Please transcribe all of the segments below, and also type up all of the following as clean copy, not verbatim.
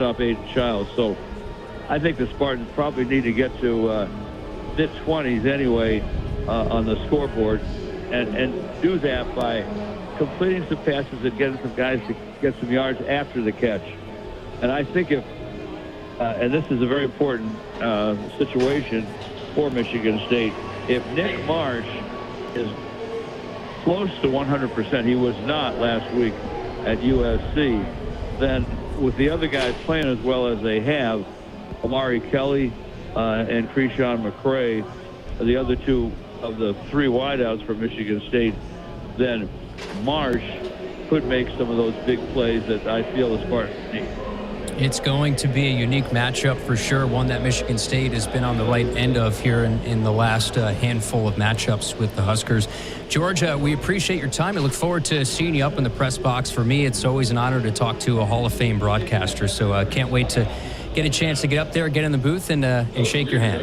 age child. So I think the Spartans probably need to get to mid-20s anyway on the scoreboard and do that by completing some passes and getting some guys to get some yards after the catch. And I think if, and this is a very important situation for Michigan State, if Nick Marsh is close to 100%, he was not last week at USC, then with the other guys playing as well as they have, Amari Kelly and Krishan McCray, the other two of the three wideouts for Michigan State, then Marsh could make some of those big plays that I feel the Spartans need. It's going to be a unique matchup for sure, one that Michigan State has been on the right end of here in the last handful of matchups with the Huskers. George, we appreciate your time. I look forward to seeing you up in the press box. For me, it's always an honor to talk to a Hall of Fame broadcaster, so I can't wait to get a chance to get up there, get in the booth, and shake your hand.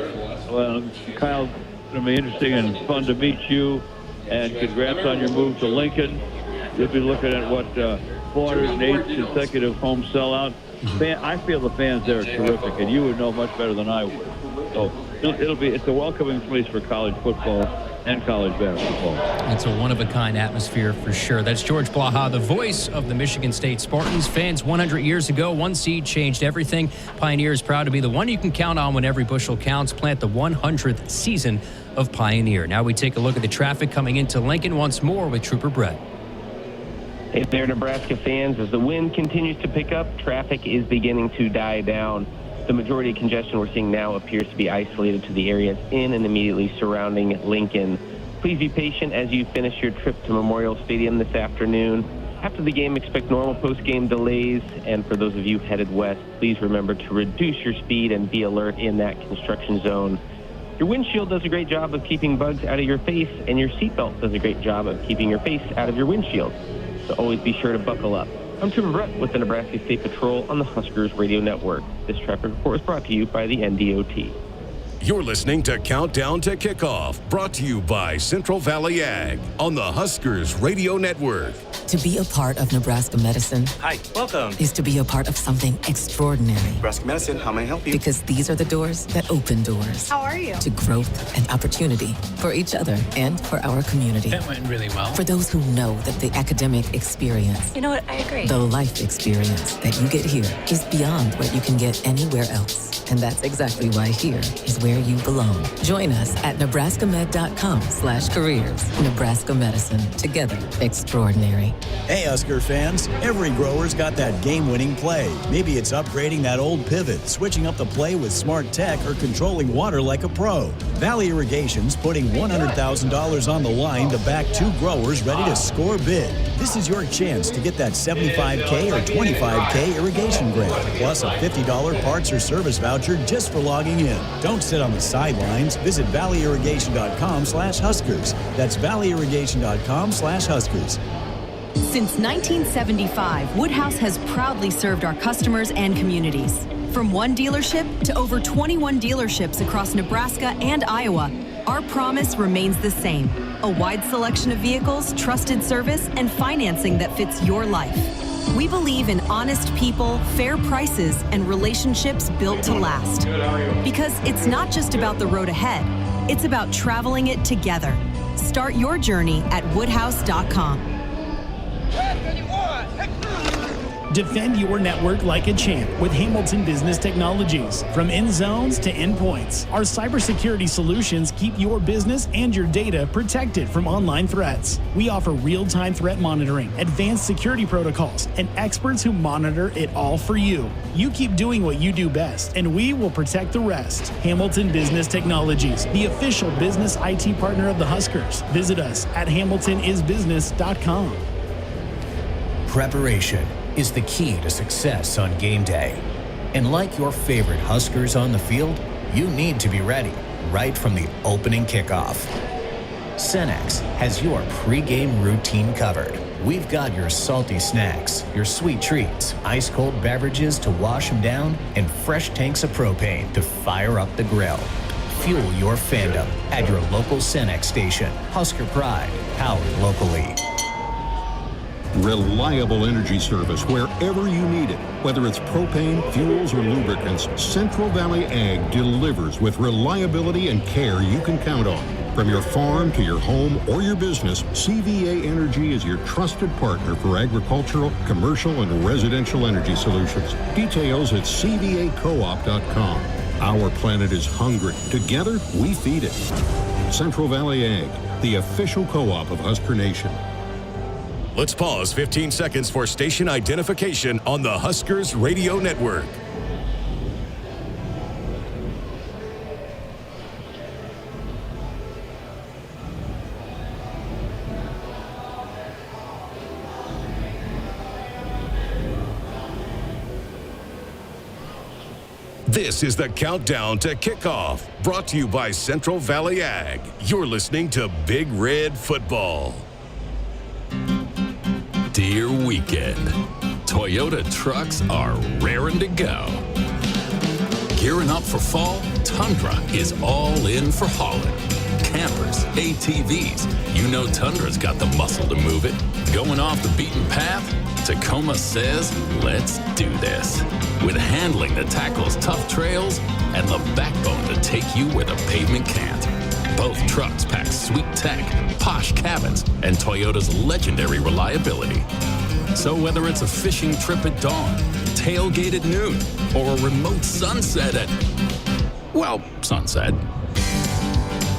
Well, Kyle, it's going to be interesting and fun to meet you, and congrats on your move to Lincoln. You'll be looking at what 408 consecutive home sellout. I feel the fans there are terrific, and you would know much better than I would. So it's a welcoming place for college football and college basketball. It's a one-of-a-kind atmosphere for sure. That's George Blaha, the voice of the Michigan State Spartans. Fans, 100 years ago, one seed changed everything. Pioneer is proud to be the one you can count on when every bushel counts. Plant the 100th season of Pioneer. Now we take a look at the traffic coming into Lincoln once more with Trooper Brett. Hey there, Nebraska fans. As the wind continues to pick up, traffic is beginning to die down. The majority of congestion we're seeing now appears to be isolated to the areas in and immediately surrounding Lincoln. Please be patient as you finish your trip to Memorial Stadium this afternoon. After the game, expect normal post-game delays. And for those of you headed west, please remember to reduce your speed and be alert in that construction zone. Your windshield does a great job of keeping bugs out of your face, and your seatbelt does a great job of keeping your face out of your windshield. So always be sure to buckle up. I'm Trooper Brett with the Nebraska State Patrol on the Huskers Radio Network. This traffic report is brought to you by the NDOT. You're listening to Countdown to Kickoff, brought to you by Central Valley Ag on the Huskers Radio Network. To be a part of Nebraska Medicine. Hi, welcome. Is to be a part of something extraordinary. Nebraska Medicine, how may I help you? Because these are the doors that open doors. How are you? To growth and opportunity for each other and for our community. That went really well. For those who know that the academic experience. You know what? I agree. The life experience that you get here is beyond what you can get anywhere else. And that's exactly why here is where you belong. Join us at nebraskamed.com/careers. Nebraska Medicine. Together, extraordinary. Hey, Husker fans. Every grower's got that game-winning play. Maybe it's upgrading that old pivot, switching up the play with smart tech, or controlling water like a pro. Valley Irrigation's putting $100,000 on the line to back two growers ready to score big. This is your chance to get that $75K or $25K irrigation grant, plus a $50 parts or service voucher just for logging in. Don't sit on the sidelines. Visit valleyirrigation.com/Huskers. That's valleyirrigation.com/Huskers. Since 1975, Woodhouse has proudly served our customers and communities. From one dealership to over 21 dealerships across Nebraska and Iowa, our promise remains the same: a wide selection of vehicles, trusted service, and financing that fits your life. We believe in honest people, fair prices, and relationships built to last. Because it's not just about the road ahead, it's about traveling it together. Start your journey at woodhouse.com. Defend your network like a champ with Hamilton Business Technologies. From end zones to endpoints, our cybersecurity solutions keep your business and your data protected from online threats. We offer real-time threat monitoring, advanced security protocols, and experts who monitor it all for you. You keep doing what you do best, and we will protect the rest. Hamilton Business Technologies, the official business IT partner of the Huskers. Visit us at hamiltonisbusiness.com. Preparation is the key to success on game day. And like your favorite Huskers on the field, you need to be ready right from the opening kickoff. Cenex has your pre-game routine covered. We've got your salty snacks, your sweet treats, ice-cold beverages to wash them down, and fresh tanks of propane to fire up the grill. Fuel your fandom at your local Cenex station. Husker Pride, powered locally. Reliable energy service wherever you need it. Whether it's propane, fuels, or lubricants, Central Valley Ag delivers with reliability and care you can count on. From your farm to your home or your business, CVA Energy is your trusted partner for agricultural, commercial, and residential energy solutions. Details at cvacoop.com. Our planet is hungry. Together, we feed it. Central Valley Ag, the official co-op of Husker Nation. Let's pause 15 seconds for station identification on the Huskers Radio Network. This is the Countdown to Kickoff, brought to you by Central Valley Ag. You're listening to Big Red Football. Dear weekend, Toyota trucks are raring to go. Gearing up for fall, Tundra is all in for hauling. Campers, ATVs, you know Tundra's got the muscle to move it. Going off the beaten path, Tacoma says, let's do this. With handling that tackles tough trails and the backbone to take you where the pavement can't. Both trucks pack sweet tech, posh cabins, and Toyota's legendary reliability. So whether it's a fishing trip at dawn, tailgate at noon, or a remote sunset at, well, sunset,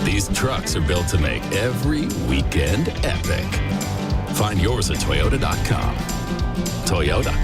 these trucks are built to make every weekend epic. Find yours at Toyota.com. Toyota.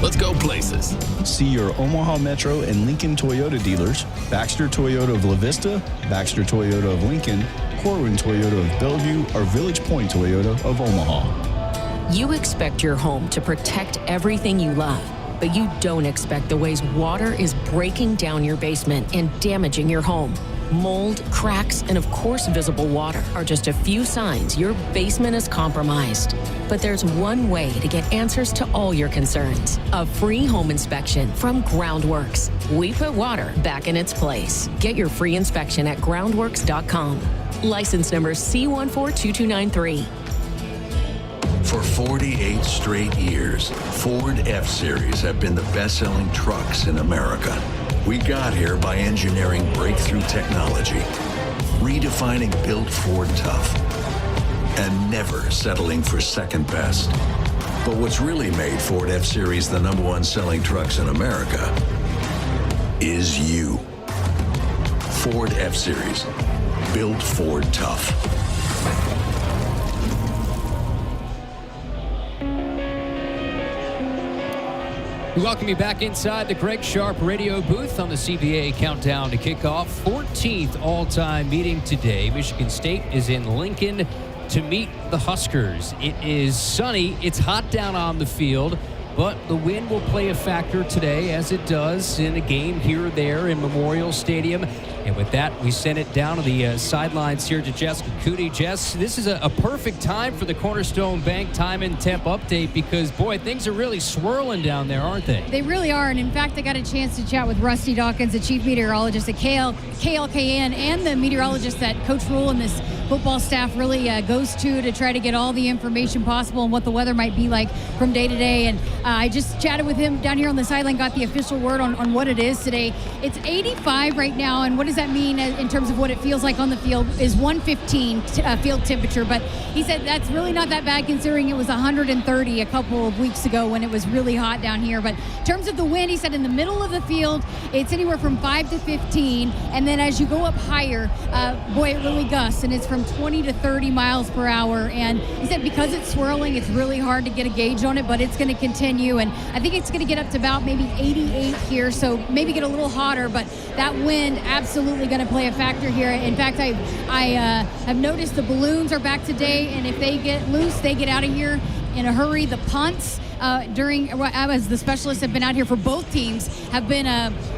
Let's go places. See your Omaha Metro and Lincoln Toyota dealers, Baxter Toyota of La Vista, Baxter Toyota of Lincoln, Corwin Toyota of Bellevue, or Village Point Toyota of Omaha. You expect your home to protect everything you love, but you don't expect the ways water is breaking down your basement and damaging your home. Mold, cracks, and of course visible water are just a few signs your basement is compromised. But there's one way to get answers to all your concerns. A free home inspection from Groundworks. We put water back in its place. Get your free inspection at groundworks.com. License number C142293. For 48 straight years, Ford F-Series have been the best-selling trucks in America. We got here by engineering breakthrough technology, redefining built Ford tough, and never settling for second best. But what's really made Ford F-Series the #1 selling trucks in America is you. Ford F-Series, built Ford tough. We welcome you back inside the Greg Sharp radio booth on the CBA Countdown to Kickoff. 14th all-time meeting today. Michigan State is in Lincoln to meet the Huskers. It is sunny. It's hot down on the field, but the wind will play a factor today, as it does in a game here or there in Memorial Stadium. And with that, we send it down to the sidelines here to Jess Coody. Jess, this is a perfect time for the Cornerstone Bank time and temp update because, boy, things are really swirling down there, aren't they? They really are. And, in fact, I got a chance to chat with Rusty Dawkins, the chief meteorologist at KLKN, and the meteorologist that Coach Rhule and this football staff really goes to try to get all the information possible and what the weather might be like from day to day. And I just chatted with him down here on the sideline, got the official word on what it is today. It's 85 right now, and what does that mean in terms of what it feels like on the field is 115 field temperature, but he said that's really not that bad considering it was 130 a couple of weeks ago when it was really hot down here. But in terms of the wind, he said in the middle of the field it's anywhere from 5 to 15, and then as you go up higher, boy, it really gusts, and it's from 20 to 30 miles per hour. And he said because it's swirling, it's really hard to get a gauge on it, but it's going to continue, and I think it's going to get up to about maybe 88 here, so maybe get a little hotter, but that wind absolutely going to play a factor here. In fact, I have noticed the balloons are back today, and if they get loose, they get out of here in a hurry. The punts as the specialists have been out here for both teams have been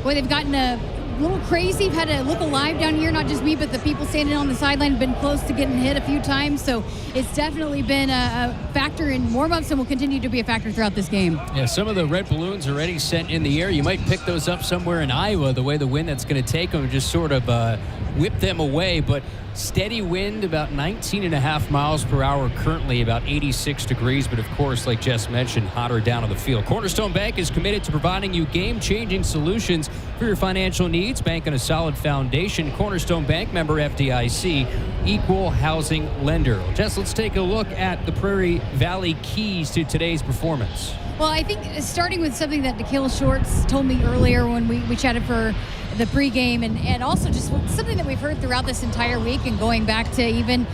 they've gotten a little crazy. Had to look alive down here, not just me, but the people standing on the sideline have been close to getting hit a few times. So it's definitely been a factor in warm-ups and will continue to be a factor throughout this game. Yeah, some of the red balloons already sent in the air. You might pick those up somewhere in Iowa, the way the wind that's going to take them just sort of whip them away, but steady wind, about 19.5 miles per hour currently, about 86 degrees. But of course, like Jess mentioned, hotter down on the field. Cornerstone Bank is committed to providing you game-changing solutions for your financial needs. Bank on a solid foundation. Cornerstone Bank, member FDIC, equal housing lender. Jess, let's take a look at the Prairie Valley keys to today's performance. Well, I think starting with something that Nikhil Shorts told me earlier when we chatted for the pregame, and also just something that we've heard throughout this entire week and going back to even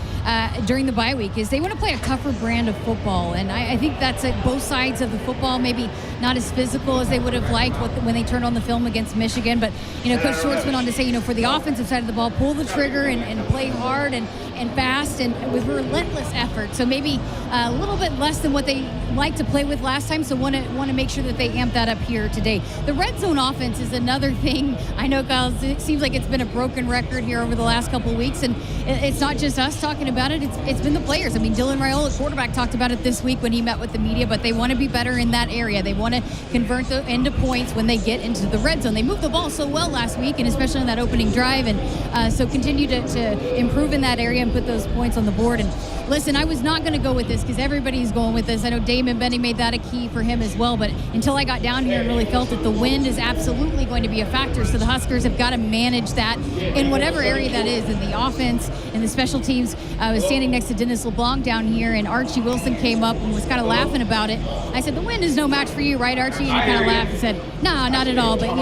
during the bye week, is they want to play a tougher brand of football. And I think that's at both sides of the football, maybe not as physical as they would have liked when they turned on the film against Michigan. But, Coach Shorts went on to say, for the offensive side of the ball, pull the trigger and play hard and fast and with relentless effort. So maybe a little bit less than what they liked to play with last time. So want to make sure that they amp that up here today. The red zone offense is another thing. I know, Kyle, it seems like it's been a broken record here over the last couple of weeks, and it's not just us talking about it. It's been the players. I mean, Dylan Raiola, quarterback, talked about it this week when he met with the media, but they want to be better in that area. They want to convert into points when they get into the red zone. They moved the ball so well last week, and especially on that opening drive, and so continue to improve in that area and put those points on the board. And listen, I was not going to go with this because everybody's going with this. I know Damon Benning made that a key for him as well, but until I got down here and really felt it, the wind is absolutely going to be a factor. So the Huskers have got to manage that in whatever area that is, in the offense, in the special teams. I was standing next to Dennis LeBlanc down here, and Archie Wilson came up and was kind of laughing about it. I said, the wind is no match for you, right, Archie? And he kind of laughed and said, no, not at all. But,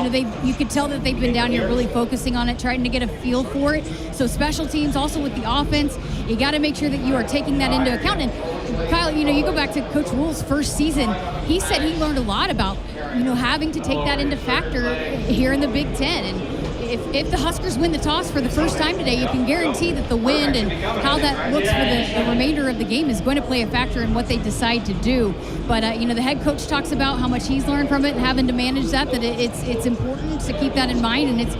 you could tell that they've been down here really focusing on it, trying to get a feel for it. So special teams, also with the offense, you got to make sure that you are taking that into account. And Kyle, you go back to Coach Rhule's first season. He said he learned a lot about, having to take that into factor here in the Big Ten. And if the Huskers win the toss for the first time today, you can guarantee that the wind and how that looks for the remainder of the game is going to play a factor in what they decide to do. But, the head coach talks about how much he's learned from it and having to manage that it's important to keep that in mind. And it's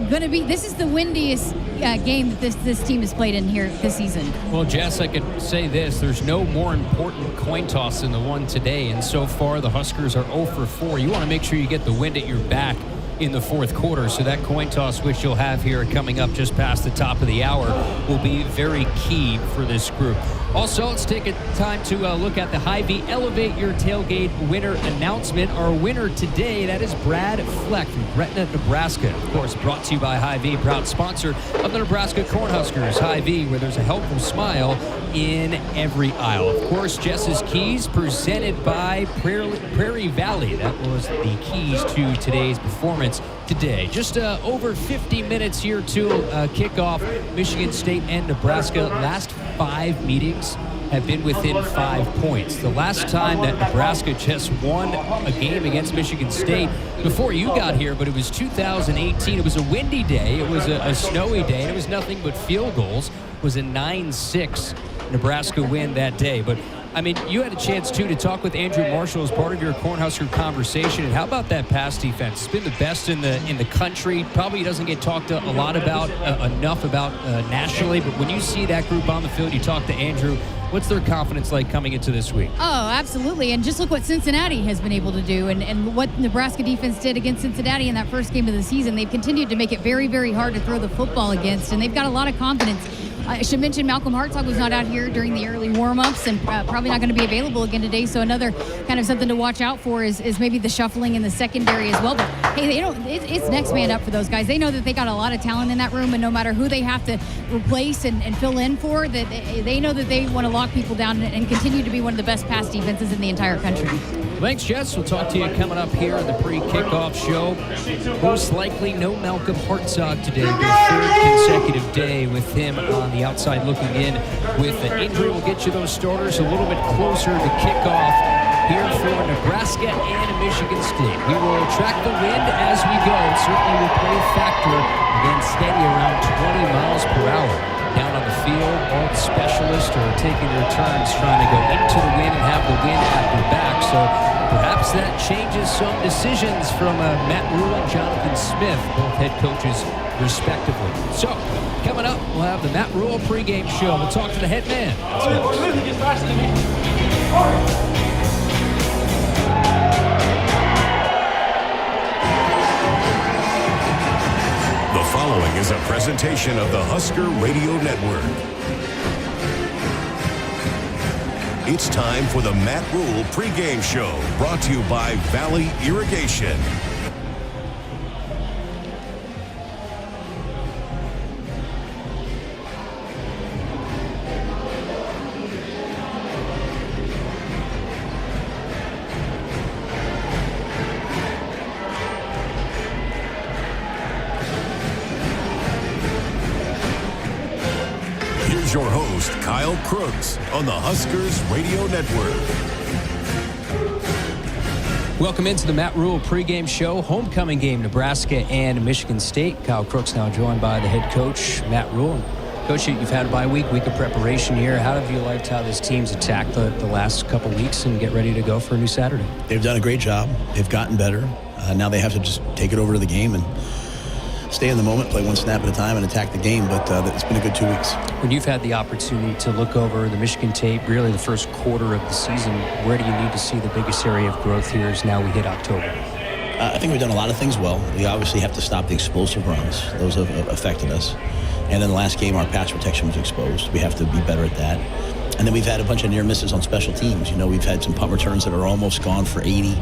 going to be, this is the windiest game that this team has played in here this season. Well, Jess, I could say this. There's no more important coin toss than the one today. And so far, the Huskers are 0 for 4. You want to make sure you get the wind at your back in the fourth quarter. So that coin toss, which you'll have here coming up just past the top of the hour, will be very key for this group. Also, let's take a time to look at the Hy-Vee Elevate Your Tailgate winner announcement. Our winner today, that is Brad Fleck from Gretna, Nebraska. Of course, brought to you by Hy-Vee, proud sponsor of the Nebraska Cornhuskers. Hy-Vee, where there's a helpful smile in every aisle. Of course, Jess's keys presented by Prairie Valley. That was the keys to today's performance today. Just over 50 minutes here to kickoff. Michigan State and Nebraska. Last 5 meetings have been within 5 points. The last time that Nebraska just won a game against Michigan State, before you got here, but it was 2018. It was a windy day. It was a snowy day, and it was nothing but field goals. It was a 9-6 Nebraska win that day. But I mean, you had a chance, too, to talk with Andrew Marshall as part of your Cornhusker conversation. And how about that pass defense? It's been the best in the country. Probably doesn't get talked a lot about, enough about nationally. But when you see that group on the field, you talk to Andrew, what's their confidence like coming into this week? Oh, absolutely. And just look what Cincinnati has been able to do and what Nebraska defense did against Cincinnati in that first game of the season. They've continued to make it very, very hard to throw the football against, and they've got a lot of confidence. I should mention Malcolm Hartzog was not out here during the early warm-ups and probably not going to be available again today. So another kind of something to watch out for is maybe the shuffling in the secondary as well. But hey, it's next man up for those guys. They know that they got a lot of talent in that room, and no matter who they have to replace and fill in for, that they know that they want to lock people down and continue to be one of the best pass defenses in the entire country. Thanks, Jess. We'll talk to you coming up here on the pre-kickoff show. Most likely no Malcolm Hartzog today. Your third consecutive day with him on the outside looking in with an injury. We'll get you those starters a little bit closer to kickoff here for Nebraska and Michigan State. We will track the wind as we go. It certainly will play a factor. Again, steady around 20 miles per hour. Down on the field, all the specialists are taking their turns trying to go into the wind and have the wind at their back. So perhaps that changes some decisions from Matt Rhule and Jonathan Smith, both head coaches respectively. So coming up, we'll have the Matt Rhule pregame show. We'll talk to the head man. The following is is a presentation of the Husker Radio Network. It's time for the Matt Rhule Pre-Game Show, brought to you by Valley Irrigation. Here's your host, Kyle Crooks, on the Huskers Radio Network. Welcome into the Matt Rhule Pre-Game Show. Homecoming game, Nebraska and Michigan State. Kyle Crooks now joined by the head coach, Matt Rhule. Coach, you've had a bye week of preparation here. How have you liked how this team's attacked the last couple weeks and get ready to go for a new Saturday? They've done a great job. They've gotten better. Now they have to just take it over to the game and stay in the moment, play one snap at a time, and attack the game. But it's been a good 2 weeks. When you've had the opportunity to look over the Michigan tape, really the first quarter of the season, where do you need to see the biggest area of growth here as now we hit October? I think we've done a lot of things well. We obviously have to stop the explosive runs. Those have affected us. And in the last game, our pass protection was exposed. We have to be better at that. And then we've had a bunch of near misses on special teams. You know, we've had some punt returns that are almost gone for 80.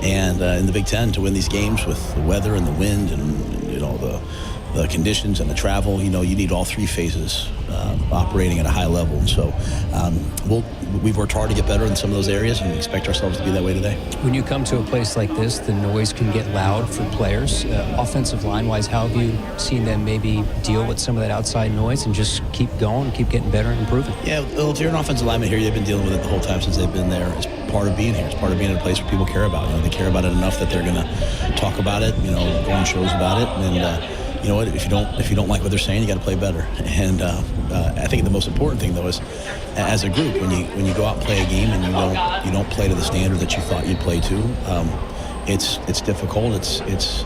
And in the Big Ten, to win these games with the weather and the wind and, you know, the conditions and the travel, you know, you need all three phases operating at a high level. And so we've worked hard to get better in some of those areas and expect ourselves to be that way today. When you come to a place like this, the noise can get loud for players. Offensive line-wise, how have you seen them maybe deal with some of that outside noise and just keep going, keep getting better and improving? Yeah, well, if you're an offensive lineman here, they've been dealing with it the whole time since they've been there. It's part of being here. It's part of being in a place where people care about it. You know, they care about it enough that they're going to talk about it, you know, go on shows about it. And you know what? If you don't like what they're saying, you got to play better. And I think the most important thing, though, is as a group, when you go out and play a game and you don't play to the standard that you thought you'd play to, it's difficult. It's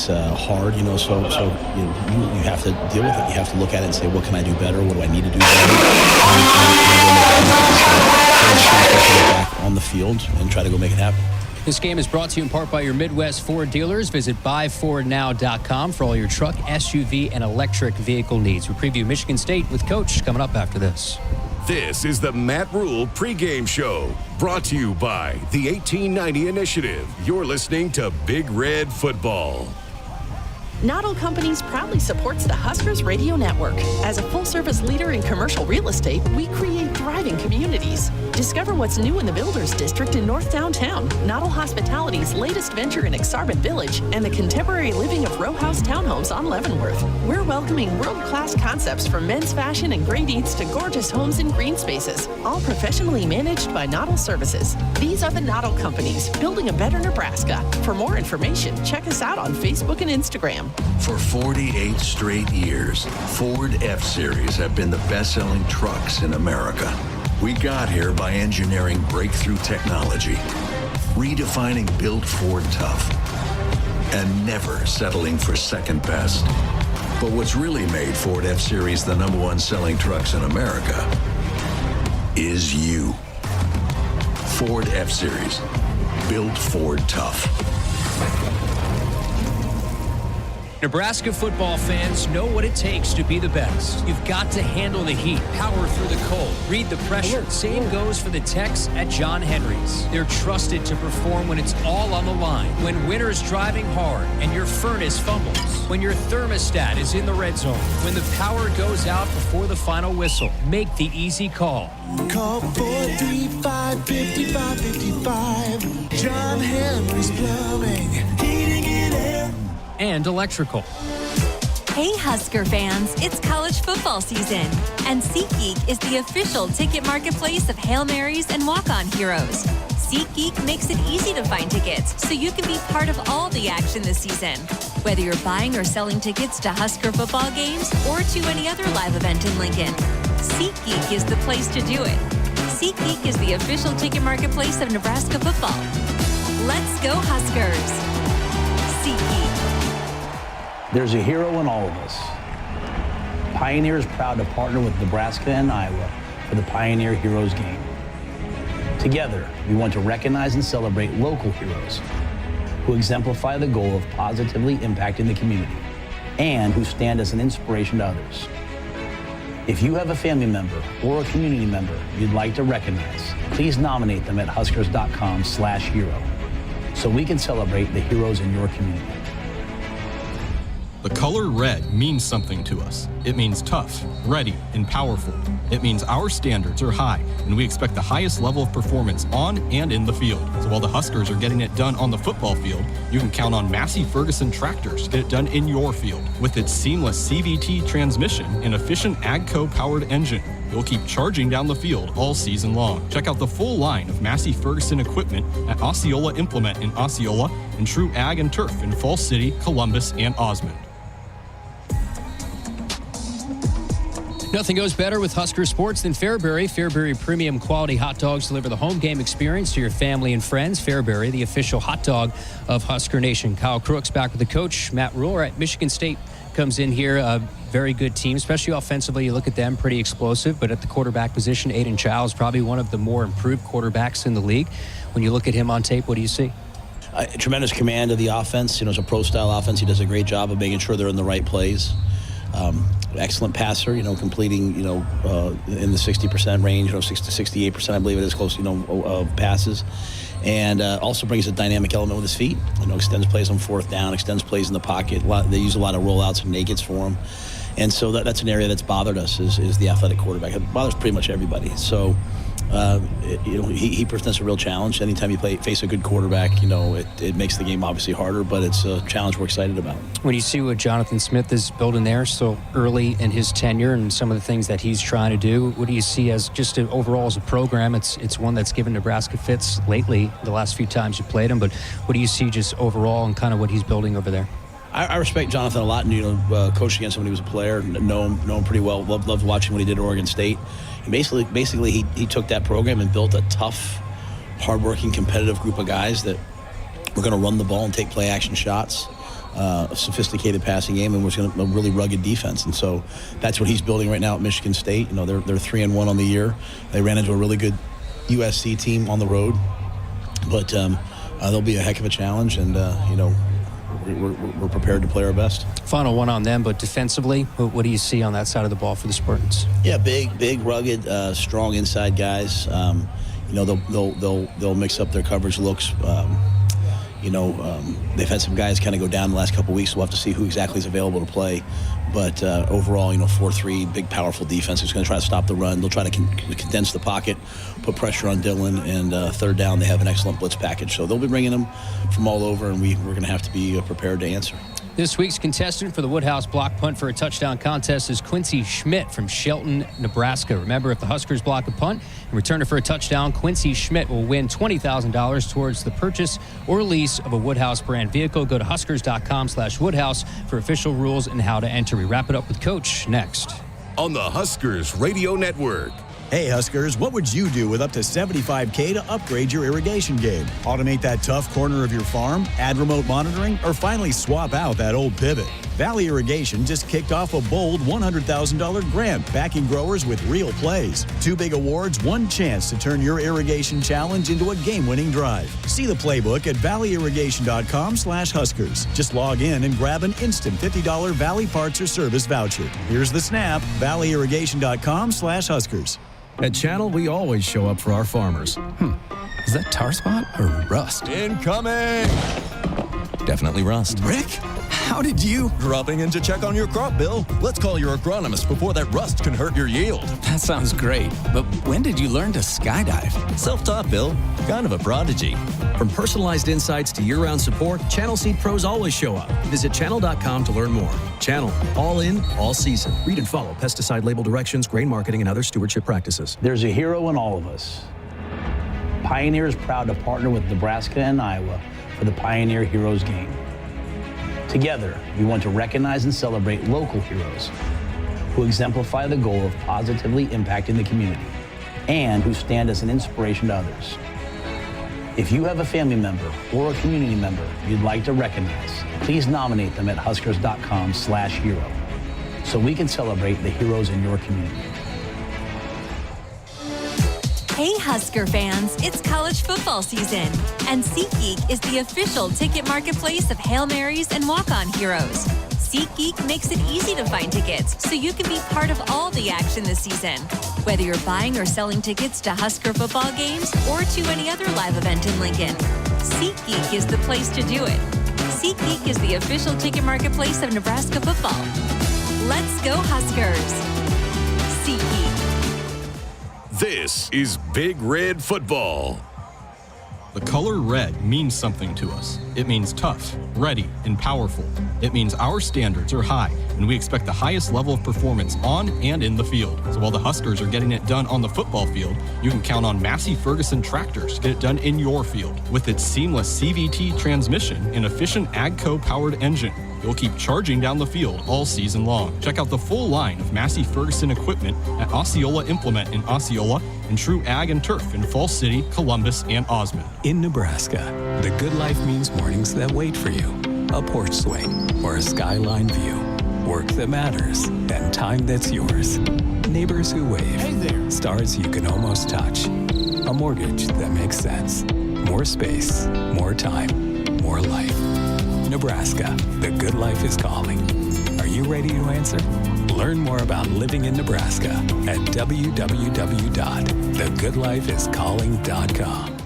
hard. You know, so you have to deal with it. You have to look at it and say, what can I do better? What do I need to do better? Back on the field and try to go make it happen. This game is brought to you in part by your Midwest Ford dealers. Visit buyfordnow.com for all your truck, SUV, and electric vehicle needs. We preview Michigan State with Coach coming up after this. This is the Matt Rhule Pre-Game Show, brought to you by the 1890 Initiative. You're listening to Big Red Football. Noddle Companies proudly supports the Huskers Radio Network. As a full-service leader in commercial real estate, we create thriving communities. Discover what's new in the Builders District in North Downtown, Noddle Hospitality's latest venture in Exarban Village, and the contemporary living of row house townhomes on Leavenworth. We're welcoming world-class concepts from men's fashion and great eats to gorgeous homes and green spaces, all professionally managed by Noddle Services. These are the Noddle Companies, building a better Nebraska. For more information, check us out on Facebook and Instagram. For 48 straight years, Ford F-Series have been the best-selling trucks in America. We got here by engineering breakthrough technology, redefining built Ford tough, and never settling for second best. But what's really made Ford F-Series the #1 selling trucks in America is you. Ford F-Series, built Ford tough. Nebraska football fans know what it takes to be the best. You've got to handle the heat, power through the cold, read the pressure. Same goes for the techs at John Henry's. They're trusted to perform when it's all on the line, when winter's driving hard and your furnace fumbles, when your thermostat is in the red zone, when the power goes out before the final whistle. Make the easy call. Call 435-5555. John Henry's Plumbing, Heating and Air. And electrical. Hey Husker fans, it's college football season, and SeatGeek is the official ticket marketplace of Hail Marys and walk-on heroes. SeatGeek makes it easy to find tickets so you can be part of all the action this season. Whether you're buying or selling tickets to Husker football games or to any other live event in Lincoln, SeatGeek is the place to do it. SeatGeek is the official ticket marketplace of Nebraska football. Let's go Huskers! SeatGeek. There's a hero in all of us. Pioneer is proud to partner with Nebraska and Iowa for the Pioneer Heroes Game. Together, we want to recognize and celebrate local heroes who exemplify the goal of positively impacting the community and who stand as an inspiration to others. If you have a family member or a community member you'd like to recognize, please nominate them at huskers.com/hero so we can celebrate the heroes in your community. The color red means something to us. It means tough, ready, and powerful. It means our standards are high, and we expect the highest level of performance on and in the field. So while the Huskers are getting it done on the football field, you can count on Massey Ferguson tractors to get it done in your field. With its seamless CVT transmission and efficient AGCO-powered engine, you'll keep charging down the field all season long. Check out the full line of Massey Ferguson equipment at Osceola Implement in Osceola and True Ag and Turf in Falls City, Columbus, and Osmond. Nothing goes better with Husker Sports than Fairbury. Fairbury premium quality hot dogs deliver the home game experience to your family and friends. Fairbury, the official hot dog of Husker Nation. Kyle Crooks back with the coach, Matt Rhule. Right, Michigan State comes in here, a very good team, especially offensively. You look at them, pretty explosive, but at the quarterback position, Aiden Childs, probably one of the more improved quarterbacks in the league. When you look at him on tape, what do you see? Tremendous command of the offense. It's a pro-style offense. He does a great job of making sure they're in the right plays. Excellent passer, completing, in the 60% range, 60 to 68%, I believe it is close, of passes. And also brings a dynamic element with his feet. Extends plays on fourth down, extends plays in the pocket. They use a lot of rollouts and nakeds for him. And so that's an area that's bothered us is the athletic quarterback. It bothers pretty much everybody. So, he presents a real challenge. Anytime you face a good quarterback, it makes the game obviously harder, but it's a challenge we're excited about. When you see what Jonathan Smith is building there so early in his tenure and some of the things that he's trying to do, what do you see as just overall as a program? It's one that's given Nebraska fits lately, the last few times you played him, but what do you see just overall and kind of what he's building over there? I respect Jonathan a lot, and coached against him when he was a player, know him pretty well. Loved watching what he did at Oregon State. And basically, he took that program and built a tough, hardworking, competitive group of guys that were going to run the ball and take play action shots, a sophisticated passing game, and was going to a really rugged defense. And so that's what he's building right now at Michigan State. They're 3-1 on the year. They ran into a really good USC team on the road, but they'll be a heck of a challenge, and we're prepared to play our best. Final one on them, but defensively, what do you see on that side of the ball for the Spartans? Yeah, big, rugged, strong inside guys. They'll mix up their coverage looks. They've had some guys kind of go down the last couple of weeks, so we'll have to see who exactly is available to play. But overall, 4-3, big, powerful defense who's going to try to stop the run. They'll try to condense the pocket, put pressure on Dylan, and third down, they have an excellent blitz package. So they'll be bringing them from all over, and we're going to have to be prepared to answer. This week's contestant for the Woodhouse block punt for a touchdown contest is Quincy Schmidt from Shelton, Nebraska. Remember, if the Huskers block a punt and return it for a touchdown, Quincy Schmidt will win $20,000 towards the purchase or lease of a Woodhouse brand vehicle. Go to huskers.com/Woodhouse for official rules and how to enter. We wrap it up with Coach next. On the Huskers Radio Network. Hey Huskers, what would you do with up to $75K to upgrade your irrigation game? Automate that tough corner of your farm, add remote monitoring, or finally swap out that old pivot? Valley Irrigation just kicked off a bold $100,000 grant backing growers with real plays. 2 big awards, 1 chance to turn your irrigation challenge into a game-winning drive. See the playbook at valleyirrigation.com/Huskers. Just log in and grab an instant $50 Valley Parts or Service voucher. Here's the snap, valleyirrigation.com/Huskers. At Channel, we always show up for our farmers. Is that tar spot or rust? Incoming! Definitely rust. Rick, how did you? Dropping in to check on your crop, Bill. Let's call your agronomist before that rust can hurt your yield. That sounds great, but when did you learn to skydive? Self-taught, Bill. Kind of a prodigy. From personalized insights to year-round support, Channel Seed pros always show up. Visit channel.com to learn more. Channel, all in, all season. Read and follow pesticide label directions, grain marketing, and other stewardship practices. There's a hero in all of us. Pioneer is proud to partner with Nebraska and Iowa for the Pioneer Heroes Game. Together, we want to recognize and celebrate local heroes who exemplify the goal of positively impacting the community and who stand as an inspiration to others. If you have a family member or a community member you'd like to recognize, please nominate them at huskers.com/hero so we can celebrate the heroes in your community. Hey Husker fans, it's college football season, and SeatGeek is the official ticket marketplace of Hail Marys and walk-on heroes. SeatGeek makes it easy to find tickets so you can be part of all the action this season. Whether you're buying or selling tickets to Husker football games or to any other live event in Lincoln, SeatGeek is the place to do it. SeatGeek is the official ticket marketplace of Nebraska football. Let's go Huskers! SeatGeek. This is Big Red Football. The color red means something to us. It means tough, ready, and powerful. It means our standards are high, and we expect the highest level of performance on and in the field. So while the Huskers are getting it done on the football field, you can count on Massey Ferguson tractors to get it done in your field. With its seamless CVT transmission and efficient AGCO-powered engine, you'll keep charging down the field all season long. Check out the full line of Massey Ferguson equipment at Osceola Implement in Osceola and True Ag and Turf in Falls City, Columbus, and Osmond. In Nebraska, the good life means mornings that wait for you, a porch swing or a skyline view, work that matters, and time that's yours. Neighbors who wave, hey there. Stars you can almost touch, a mortgage that makes sense, more space, more time, more life. Nebraska, the good life is calling. Are you ready to answer? Learn more about living in Nebraska at www.thegoodlifeiscalling.com.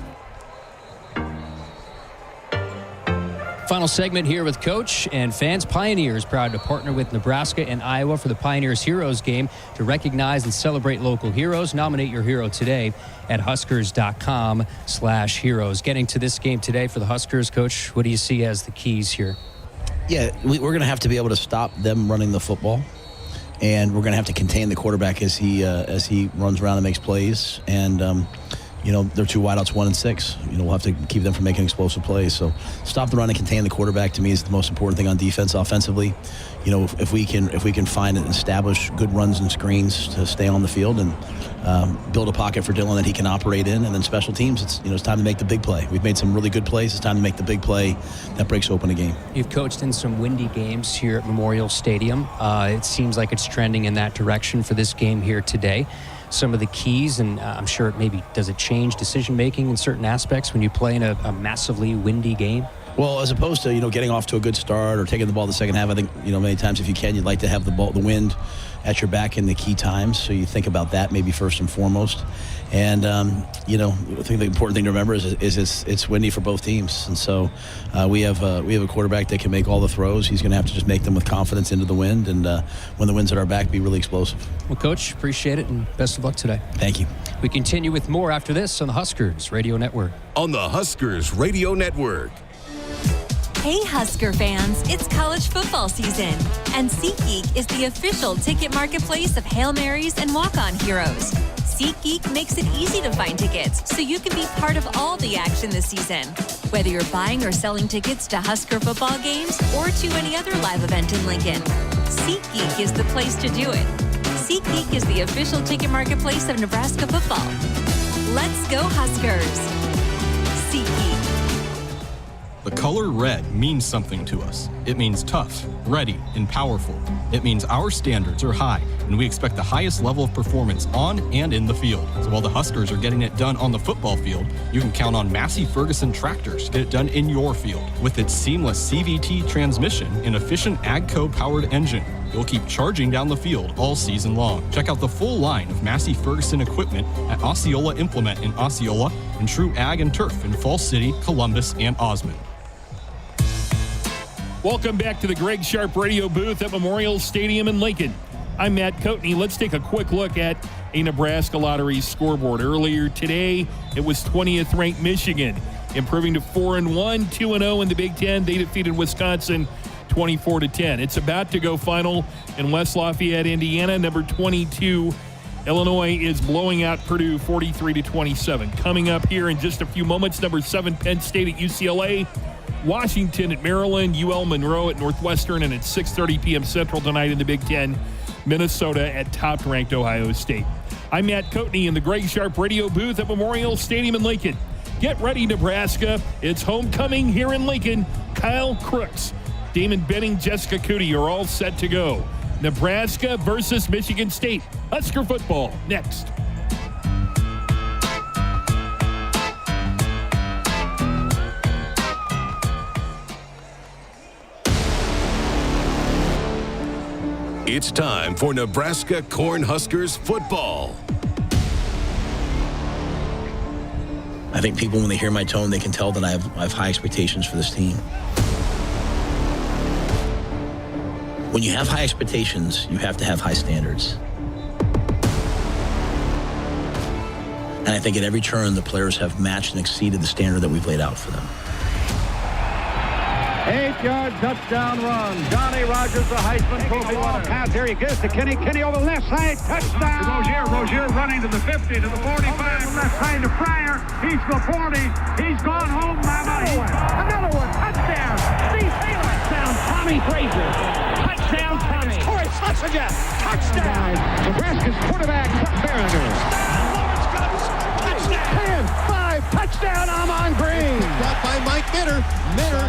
Final segment here with Coach and fans. Pioneers proud to partner with Nebraska and Iowa for the Pioneers Heroes game to recognize and celebrate local heroes. Nominate your hero today at huskers.com/heroes. Getting to this game today for the Huskers, Coach, what do you see as the keys here? Yeah, we're going to have to be able to stop them running the football, and we're going to have to contain the quarterback as he runs around and makes plays. And they're two wideouts, 1 and 6. We'll have to keep them from making explosive plays. So stop the run and contain the quarterback, to me, is the most important thing on defense. Offensively, if we can find and establish good runs and screens to stay on the field and build a pocket for Dylan that he can operate in, and then special teams, it's time to make the big play. We've made some really good plays. It's time to make the big play that breaks open a game. You've coached in some windy games here at Memorial Stadium. It seems like it's trending in that direction for this game here today. Some of the keys, and I'm sure does it change decision-making in certain aspects when you play in a massively windy game? Well, as opposed to, getting off to a good start or taking the ball the second half, I think, many times if you can, you'd like to have the wind at your back in the key times. So you think about that maybe first and foremost. And, I think the important thing to remember is it's windy for both teams. And so we have a quarterback that can make all the throws. He's going to have to just make them with confidence into the wind. And when the wind's at our back, be really explosive. Well, Coach, appreciate it, and best of luck today. Thank you. We continue with more after this on the Huskers Radio Network. On the Huskers Radio Network. Hey Husker fans, it's college football season, and SeatGeek is the official ticket marketplace of Hail Marys and walk-on heroes. SeatGeek makes it easy to find tickets so you can be part of all the action this season. Whether you're buying or selling tickets to Husker football games or to any other live event in Lincoln, SeatGeek is the place to do it. SeatGeek is the official ticket marketplace of Nebraska football. Let's go Huskers! SeatGeek. The color red means something to us. It means tough, ready, and powerful. It means our standards are high, and we expect the highest level of performance on and in the field. So while the Huskers are getting it done on the football field, you can count on Massey Ferguson tractors to get it done in your field. With its seamless CVT transmission and efficient AGCO-powered engine, you'll keep charging down the field all season long. Check out the full line of Massey Ferguson equipment at Osceola Implement in Osceola and True Ag and Turf in Falls City, Columbus, and Osmond. Welcome back to the Greg Sharp radio booth at Memorial Stadium in Lincoln. I'm Matt Coatney. Let's take a quick look at a Nebraska Lottery scoreboard. Earlier today, it was 20th ranked Michigan, improving to 4-1, 2-0 in the Big Ten. They defeated Wisconsin 24-10. It's about to go final in West Lafayette, Indiana. Number 22, Illinois, is blowing out Purdue 43-27. Coming up here in just a few moments, number 7, Penn State at UCLA. Washington at Maryland, UL Monroe at Northwestern, and at 6:30 p.m. Central tonight in the Big Ten, Minnesota at top-ranked Ohio State. I'm Matt Coatney in the Greg Sharp radio booth at Memorial Stadium in Lincoln. Get ready, Nebraska. It's homecoming here in Lincoln. Kyle Crooks, Damon Benning, Jessica Cootie are all set to go. Nebraska versus Michigan State. Husker football next. It's time for Nebraska Cornhuskers football. I think people, when they hear my tone, they can tell that I have high expectations for this team. When you have high expectations, you have to have high standards. And I think at every turn, the players have matched and exceeded the standard that we've laid out for them. 8-yard touchdown run. Johnny Rogers, the Heisman Trophy winner. Pass here, he gives to Kenny. Kenny over the left side, touchdown. Rozier running to the 50, to the 45. Left side to Fryer. He's the 40. He's gone home, mama. Another one, touchdown. Steve Taylor. Touchdown, Tommy Frazier. Touchdown, Tommy. Corey Schlesinger. Touchdown. Nebraska's quarterback, Berringer. Touchdown. 10-5, touchdown, Amon Green. Brought by Mike Minter.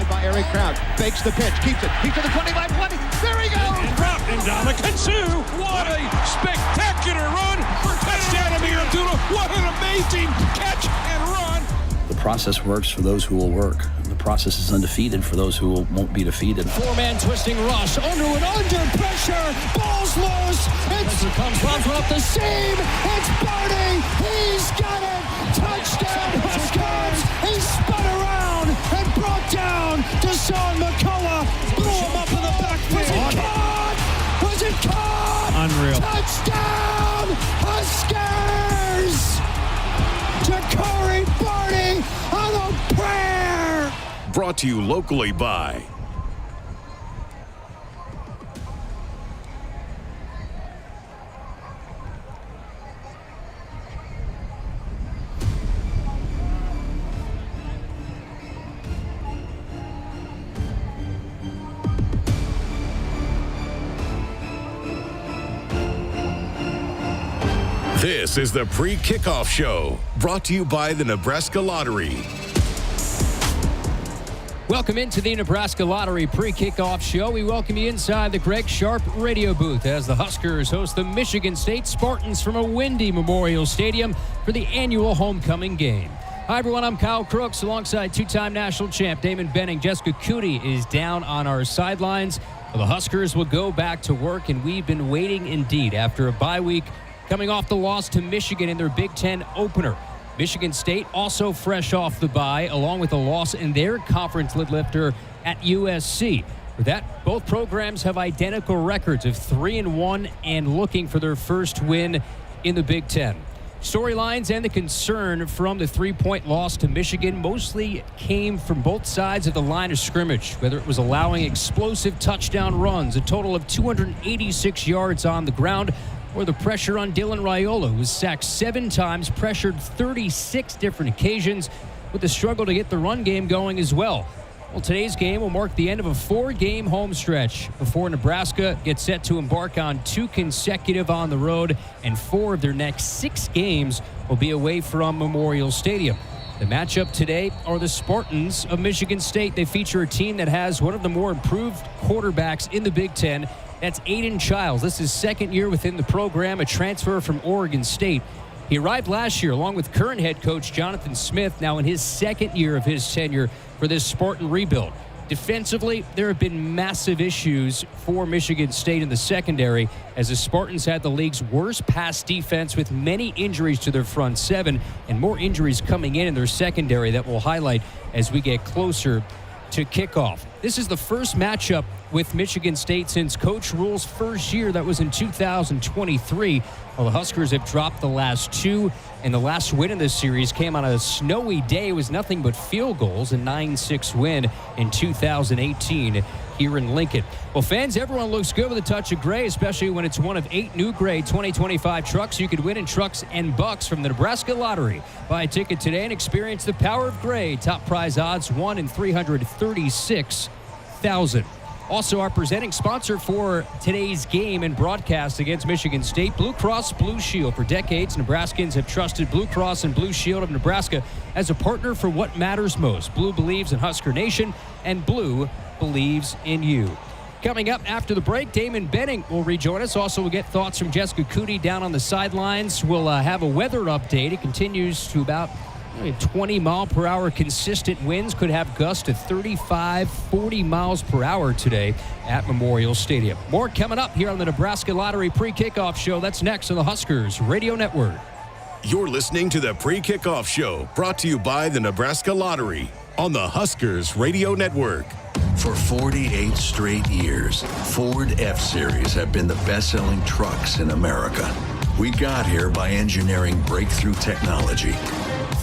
By Eric Kraut. Fakes the pitch. Keeps it. He's to the 25-20. There he goes. And dropped and down the Katsu. What a spectacular run for touchdown Amir Abdullah. What an amazing catch and run. The process works for those who will work. The process is undefeated for those who won't be defeated. Four-man twisting rush. Underwood under pressure. Ball's loose. It's runs up the seam. It's Barney. He's got it. Touchdown Huskers. He spun around and brought down Deshaun McCullough. Blew him up in the backfield. Was it caught? Was it caught? Unreal. Touchdown Huskers. Jakari Barney on a prayer. Brought to you locally by This is the Pre-kickoff show, brought to you by the Nebraska Lottery. Welcome into the Nebraska Lottery Pre-kickoff show. We welcome you inside the Greg Sharp radio booth as the Huskers host the Michigan State Spartans from a windy Memorial Stadium for the annual homecoming game. Hi, everyone. I'm Kyle Crooks alongside two-time national champ Damon Benning. Jessica Cootie is down on our sidelines. Well, the Huskers will go back to work, and we've been waiting indeed after a bye week coming off the loss to Michigan in their Big Ten opener. Michigan State also fresh off the bye, along with a loss in their conference lid lifter at USC. With that, both programs have identical records of 3-1 and looking for their first win in the Big Ten. Storylines and the concern from the 3-point loss to Michigan mostly came from both sides of the line of scrimmage, whether it was allowing explosive touchdown runs, a total of 286 yards on the ground, or the pressure on Dylan Raiola, who was sacked 7 times, pressured 36 different occasions, with the struggle to get the run game going as well. Well, today's game will mark the end of a 4-game home stretch before Nebraska gets set to embark on 2 consecutive on the road, and 4 of their next 6 games will be away from Memorial Stadium. The matchup today are the Spartans of Michigan State. They feature a team that has one of the more improved quarterbacks in the Big Ten. That's Aiden Childs. This is second year within the program, a transfer from Oregon State. He arrived last year along with current head coach Jonathan Smith, now in his second year of his tenure for this Spartan rebuild. Defensively, there have been massive issues for Michigan State in the secondary, as the Spartans had the league's worst pass defense with many injuries to their front 7 and more injuries coming in their secondary that we'll highlight as we get closer to kickoff. This is the first matchup with Michigan State since Coach Rhule's first year. That was in 2023. Well, the Huskers have dropped the last 2, and the last win in this series came on a snowy day. It was nothing but field goals, a 9-6 win in 2018 here in Lincoln. Well, fans, everyone looks good with a touch of gray, especially when it's one of 8 new gray 2025 trucks you could win in trucks and bucks from the Nebraska Lottery. Buy a ticket today and experience the power of gray. Top prize odds, 1 in 336,000. Also, our presenting sponsor for today's game and broadcast against Michigan State, Blue Cross Blue Shield. For decades, Nebraskans have trusted Blue Cross and Blue Shield of Nebraska as a partner for what matters most. Blue believes in Husker Nation, and Blue believes in you. Coming up after the break, Damon Benning will rejoin us. Also, we'll get thoughts from Jessica Cootie down on the sidelines. We'll have a weather update. It continues to about 20-mile-per-hour consistent winds could have gusts to 35, 40 miles per hour today at Memorial Stadium. More coming up here on the Nebraska Lottery Pre-Kickoff Show. That's next on the Huskers Radio Network. You're listening to the Pre-Kickoff Show, brought to you by the Nebraska Lottery on the Huskers Radio Network. For 48 straight years, Ford F-Series have been the best-selling trucks in America. We got here by engineering breakthrough technology,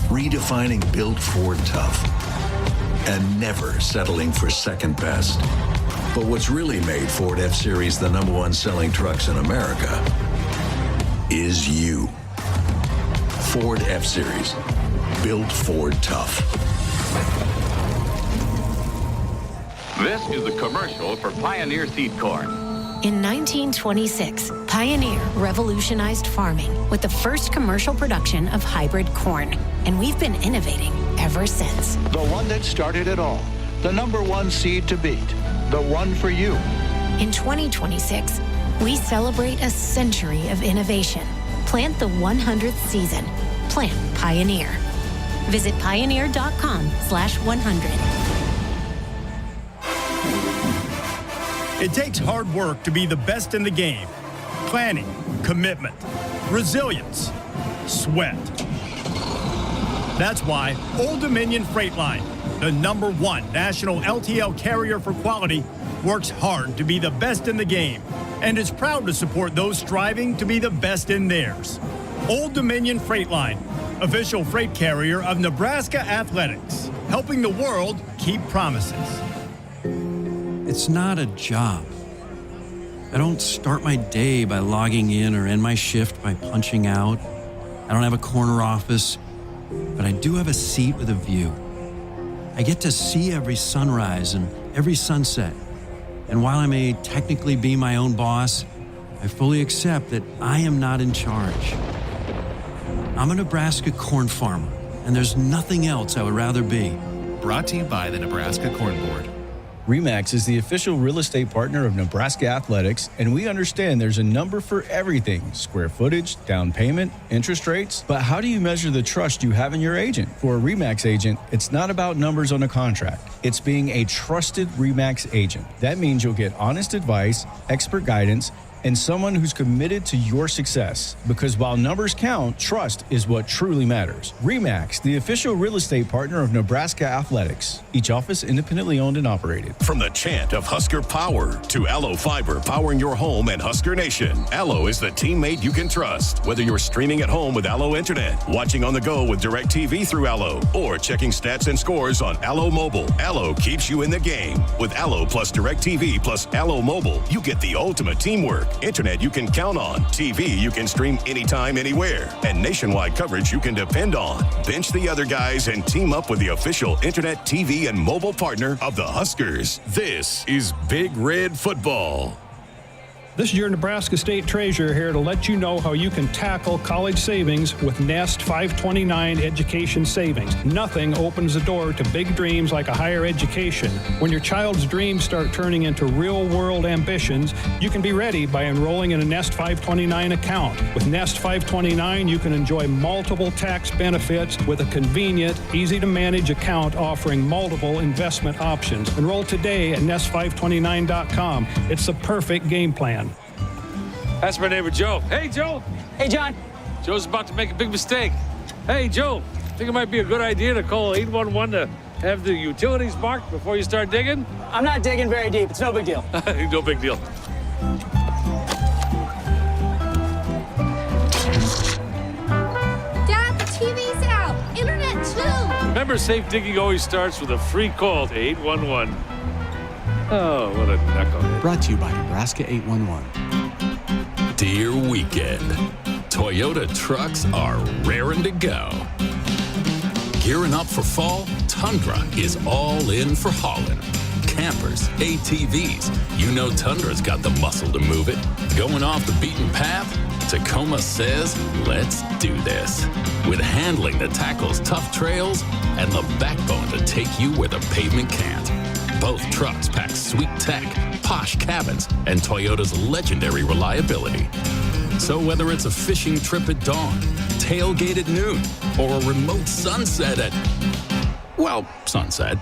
redefining build Ford tough, and never settling for second best. But what's really made Ford F-Series the #1 selling trucks in America is you. Ford F-Series. Build Ford tough. This is the commercial for Pioneer Seed Corn. In 1926, Pioneer revolutionized farming with the first commercial production of hybrid corn. And we've been innovating ever since. The one that started it all. The #1 seed to beat. The one for you. In 2026, we celebrate a century of innovation. Plant the 100th season. Plant Pioneer. Visit pioneer.com/100. It takes hard work to be the best in the game. Planning, commitment, resilience, sweat. That's why Old Dominion Freight Line, the #1 national LTL carrier for quality, works hard to be the best in the game and is proud to support those striving to be the best in theirs. Old Dominion Freight Line, official freight carrier of Nebraska Athletics, helping the world keep promises. It's not a job. I don't start my day by logging in or end my shift by punching out. I don't have a corner office, but I do have a seat with a view. I get to see every sunrise and every sunset. And while I may technically be my own boss, I fully accept that I am not in charge. I'm a Nebraska corn farmer, and there's nothing else I would rather be. Brought to you by the Nebraska Corn Board. RE/MAX is the official real estate partner of Nebraska Athletics, and we understand there's a number for everything: square footage, down payment, interest rates. But how do you measure the trust you have in your agent? For a RE/MAX agent, it's not about numbers on a contract. It's being a trusted RE/MAX agent. That means you'll get honest advice, expert guidance, and someone who's committed to your success. Because while numbers count, trust is what truly matters. RE/MAX, the official real estate partner of Nebraska Athletics. Each office independently owned and operated. From the chant of Husker Power to Allo Fiber powering your home and Husker Nation, Allo is the teammate you can trust. Whether you're streaming at home with Allo Internet, watching on the go with DirecTV through Allo, or checking stats and scores on Allo Mobile, Allo keeps you in the game. With Allo plus DirecTV plus Allo Mobile, you get the ultimate teamwork. Internet you can count on, TV you can stream anytime, anywhere, and nationwide coverage you can depend on. Bench the other guys and team up with the official Internet, TV, and mobile partner of the Huskers. This is Big Red Football. This is your Nebraska State Treasurer here to let you know how you can tackle college savings with Nest 529 Education Savings. Nothing opens the door to big dreams like a higher education. When your child's dreams start turning into real-world ambitions, you can be ready by enrolling in a Nest 529 account. With Nest 529, you can enjoy multiple tax benefits with a convenient, easy-to-manage account offering multiple investment options. Enroll today at nest529.com. It's the perfect game plan. That's my neighbor, Joe. Hey, Joe. Hey, John. Joe's about to make a big mistake. Hey, Joe, think it might be a good idea to call 811 to have the utilities marked before you start digging? I'm not digging very deep. It's no big deal. No big deal. Dad, the TV's out. Internet, too. Remember, safe digging always starts with a free call to 811. Oh, what a knucklehead. Brought to you by Nebraska 811. Dear weekend, Toyota trucks are raring to go. Gearing up for fall, Tundra is all in for hauling. Campers, ATVs, you know Tundra's got the muscle to move it. Going off the beaten path? Tacoma says, let's do this. With handling that tackles tough trails and the backbone to take you where the pavement can't. Both trucks pack sweet tech, posh cabins, and Toyota's legendary reliability. So whether it's a fishing trip at dawn, tailgate at noon, or a remote sunset at, well, sunset.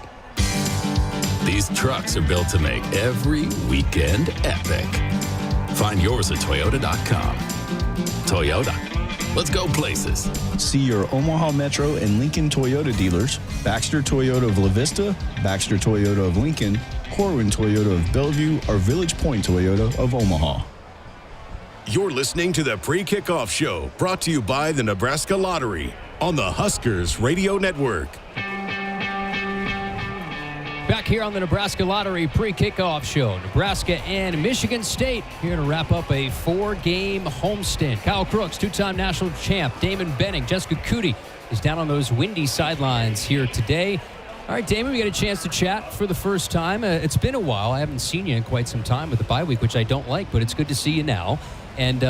These trucks are built to make every weekend epic. Find yours at Toyota.com. Toyota, let's go places. See your Omaha Metro and Lincoln Toyota dealers, Baxter Toyota of La Vista, Baxter Toyota of Lincoln, Corwin Toyota of Bellevue, or Village Point Toyota of Omaha. You're listening to the Pre-Kickoff Show, brought to you by the Nebraska Lottery on the Huskers Radio Network. Back here on the Nebraska Lottery Pre-Kickoff Show, Nebraska and Michigan State here to wrap up a 4-game homestand. Kyle Crooks, two-time national champ, Damon Benning, Jessica Cootie is down on those windy sidelines here today. All right, Damon, we got a chance to chat for the first time. It's been a while. I haven't seen you in quite some time with the bye week, which I don't like, but it's good to see you now. And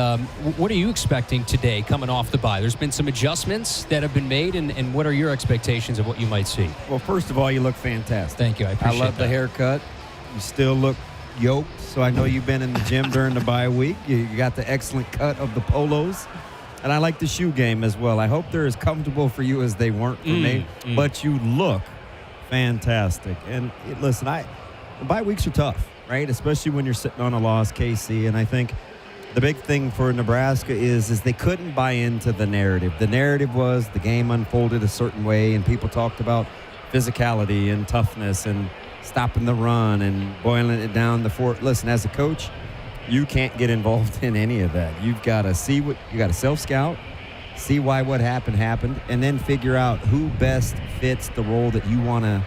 what are you expecting today coming off the bye? There's been some adjustments that have been made, and what are your expectations of what you might see? Well, first of all, you look fantastic. Thank you. I appreciate I love the haircut. You still look yoked, so I know you've been in the gym during the bye week. You got the excellent cut of the polos. And I like the shoe game as well. I hope they're as comfortable for you as they weren't for me. But you look fantastic. And listen, the bye weeks are tough, right? Especially when you're sitting on a loss, KC. And I think the big thing for Nebraska is they couldn't buy into the narrative. The narrative was the game unfolded a certain way, and people talked about physicality and toughness and stopping the run and boiling it down the fort. Listen, as a coach, you can't get involved in any of that. You've got to see what you got to self-scout, see why what happened, and then figure out who best fits the role that you want to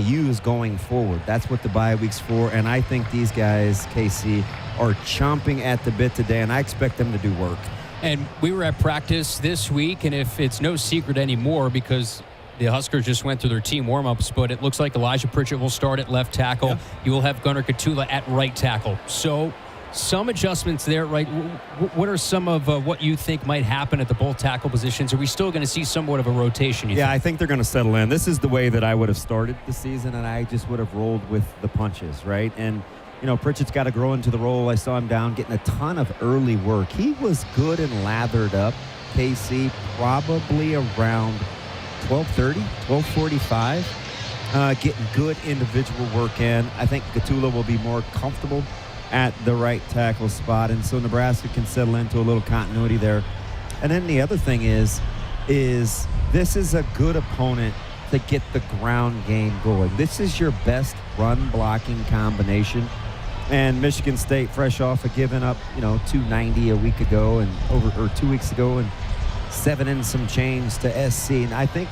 use going forward. That's what the bye week's for, and I think these guys, KC, are chomping at the bit today, and I expect them to do work. And we were at practice this week, and if it's no secret anymore, because the Huskers just went through their team warm-ups, but it looks like Elijah Pritchett will start at left tackle. Yeah. You will have Gunnar Katula at right tackle. So some adjustments there, right? What are some of what you think might happen at the both tackle positions? Are we still going to see somewhat of a rotation? Yeah, I think they're going to settle in. This is the way that I would have started the season, and I just would have rolled with the punches, right? And you know, Pritchett's got to grow into the role. I saw him down getting a ton of early work. He was good and lathered up, KC, probably around 12:30, 12:45, getting good individual work in. I think Katula will be more comfortable at the right tackle spot, and so Nebraska can settle into a little continuity there. And then the other thing is this is a good opponent to get the ground game going. This is your best run blocking combination. And Michigan State, fresh off of giving up, 290 a week ago or 2 weeks ago, and 7 and some change to SC. And I think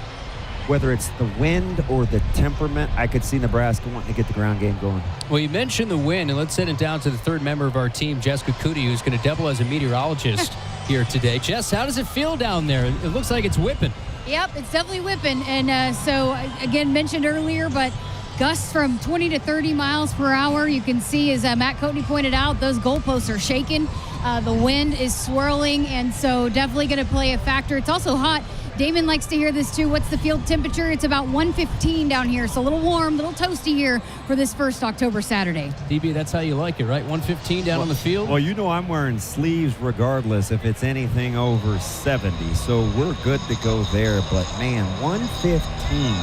whether it's the wind or the temperament, I could see Nebraska wanting to get the ground game going. Well, you mentioned the wind, and let's send it down to the third member of our team, Jessica Cootie, who's going to double as a meteorologist here today. Jess, how does it feel down there? It looks like it's whipping. Yep, it's definitely whipping. And so, again, mentioned earlier, but gusts from 20 to 30 miles per hour. You can see, as Matt Coatney pointed out, those goalposts are shaking. The wind is swirling, and so definitely going to play a factor. It's also hot. Damon likes to hear this, too. What's the field temperature? It's about 115 down here, so a little warm, a little toasty here for this first October Saturday. DB, that's how you like it, right? 115 down on the field? Well, I'm wearing sleeves regardless if it's anything over 70, so we're good to go there. But, man, 115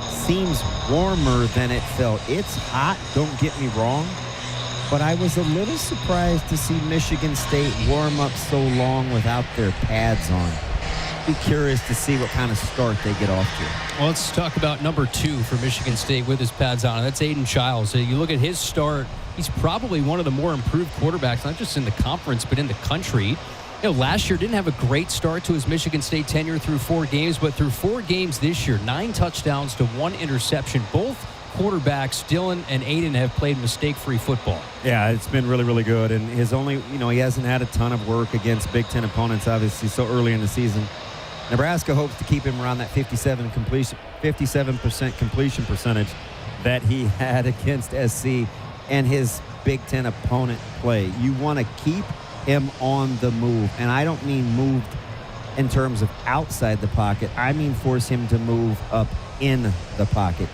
seems warmer than it felt. It's hot, don't get me wrong, but I was a little surprised to see Michigan State warm up so long without their pads on. Be curious to see what kind of start they get off to. Well, let's talk about number 2 for Michigan State with his pads on. That's Aiden Childs. So you look at his start, he's probably one of the more improved quarterbacks, not just in the conference, but in the country. Last year didn't have a great start to his Michigan State tenure through 4 games, but through 4 games this year, 9 touchdowns to 1 interception. Both quarterbacks, Dylan and Aiden, have played mistake-free football. Yeah, it's been really, really good. And his only, he hasn't had a ton of work against Big Ten opponents, obviously, so early in the season. Nebraska hopes to keep him around that 57% completion percentage that he had against SC and his Big Ten opponent play. You want to keep him on the move, and I don't mean moved in terms of outside the pocket. I mean force him to move up in the pocket.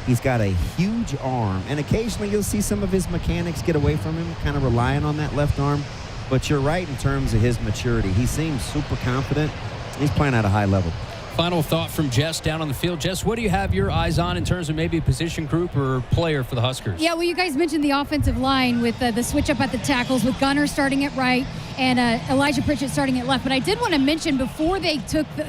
He's got a huge arm, and occasionally you'll see some of his mechanics get away from him, kind of relying on that left arm. But you're right in terms of his maturity. He seems super confident. He's playing at a high level. Final thought from Jess down on the field. Jess, what do you have your eyes on in terms of maybe a position group or player for the Huskers? Yeah, well, you guys mentioned the offensive line with the switch up at the tackles, with Gunner starting at right and Elijah Pritchett starting at left. But I did want to mention, before they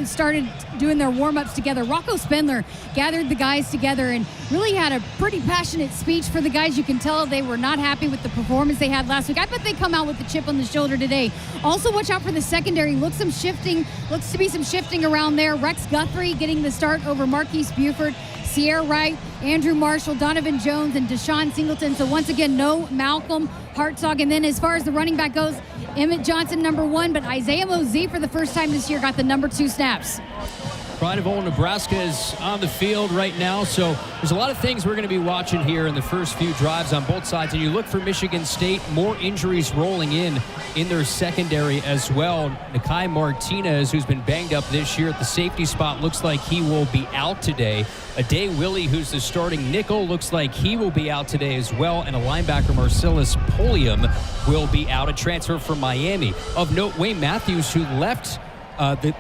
started doing their warm-ups together, Rocco Spindler gathered the guys together and really had a pretty passionate speech for the guys. You can tell they were not happy with the performance they had last week. I bet they come out with the chip on the shoulder today. Also, watch out for the secondary. Looks to be some shifting around there. Rex Guthrie getting the start over Marquise Buford, Sierra Wright, Andrew Marshall, Donovan Jones, and Deshaun Singleton. So once again, no Malcolm Hartzog. And then as far as the running back goes, Emmett Johnson, number 1, but Isaiah Mosey for the first time this year got the number 2 snaps. Pride of old Nebraska is on the field right now, so there's a lot of things we're going to be watching here in the first few drives on both sides. And you look for Michigan State, more injuries rolling in their secondary as well. Nakai Martinez, who's been banged up this year at the safety spot, looks like he will be out today. Ade Willie, who's the starting nickel, looks like he will be out today as well. And a linebacker, Marcellus Polium, will be out, a transfer from Miami. Of note, Wayne Matthews, who left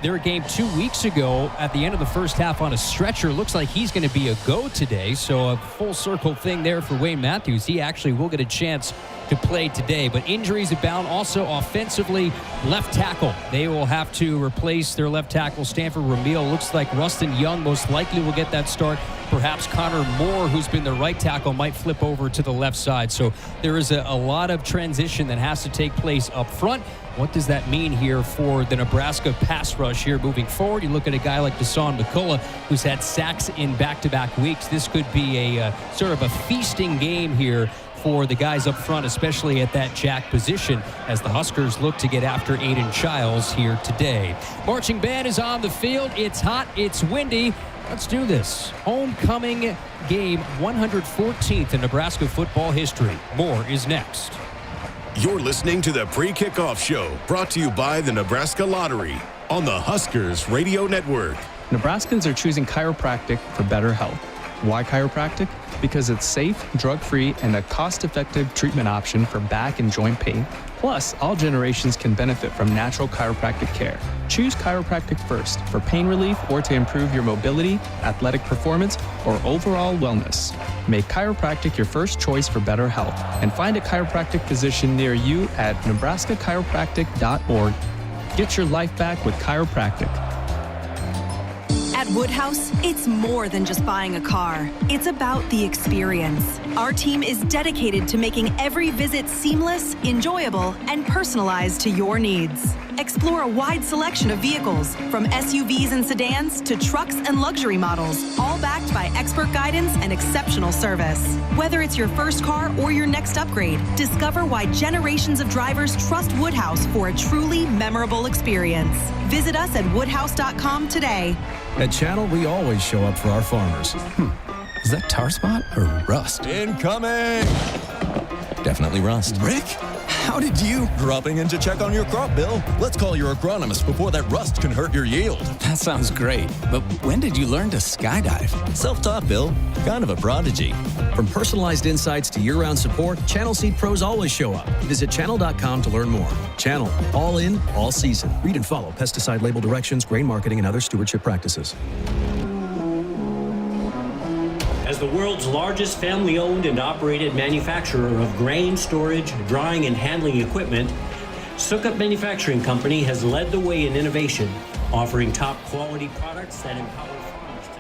their game 2 weeks ago at the end of the first half on a stretcher, looks like he's going to be a go today. So a full circle thing there for Wayne Matthews. He actually will get a chance to play today. But injuries abound also offensively. Left tackle, they will have to replace their left tackle, Stanford Ramil. Looks like Rustin Young most likely will get that start. Perhaps Connor Moore, who's been the right tackle, might flip over to the left side. So there is a lot of transition that has to take place up front. What does that mean here for the Nebraska pass rush here moving forward? You look at a guy like Dasan McCullough, who's had sacks in back-to-back weeks. This could be a sort of a feasting game here for the guys up front, especially at that jack position, as the Huskers look to get after Aiden Childs here today. Marching band is on the field. It's hot. It's windy. Let's do this. Homecoming game 114th in Nebraska football history. More is next. You're listening to the Pre-Kickoff Show, brought to you by the Nebraska Lottery on the Huskers Radio Network. Nebraskans are choosing chiropractic for better health. Why chiropractic? Because it's safe, drug-free, and a cost-effective treatment option for back and joint pain. Plus, all generations can benefit from natural chiropractic care. Choose chiropractic first for pain relief or to improve your mobility, athletic performance, or overall wellness. Make chiropractic your first choice for better health, and find a chiropractic physician near you at nebraska-chiropractic.org. Get your life back with chiropractic. At Woodhouse, it's more than just buying a car. It's about the experience. Our team is dedicated to making every visit seamless, enjoyable, and personalized to your needs. Explore a wide selection of vehicles, from SUVs and sedans to trucks and luxury models, all backed by expert guidance and exceptional service. Whether it's your first car or your next upgrade, discover why generations of drivers trust Woodhouse for a truly memorable experience. Visit us at woodhouse.com today. At Channel, we always show up for our farmers. Is that tar spot or rust? Incoming! Definitely rust. Rick? How did you? Dropping in to check on your crop, Bill. Let's call your agronomist before that rust can hurt your yield. That sounds great, but when did you learn to skydive? Self-taught, Bill. Kind of a prodigy. From personalized insights to year-round support, Channel Seed Pros always show up. Visit channel.com to learn more. Channel, all in, all season. Read and follow pesticide label directions, grain marketing, and other stewardship practices. As the world's largest family-owned and operated manufacturer of grain storage, drying, and handling equipment, Sukup Manufacturing Company has led the way in innovation, offering top-quality products that empower farmers to...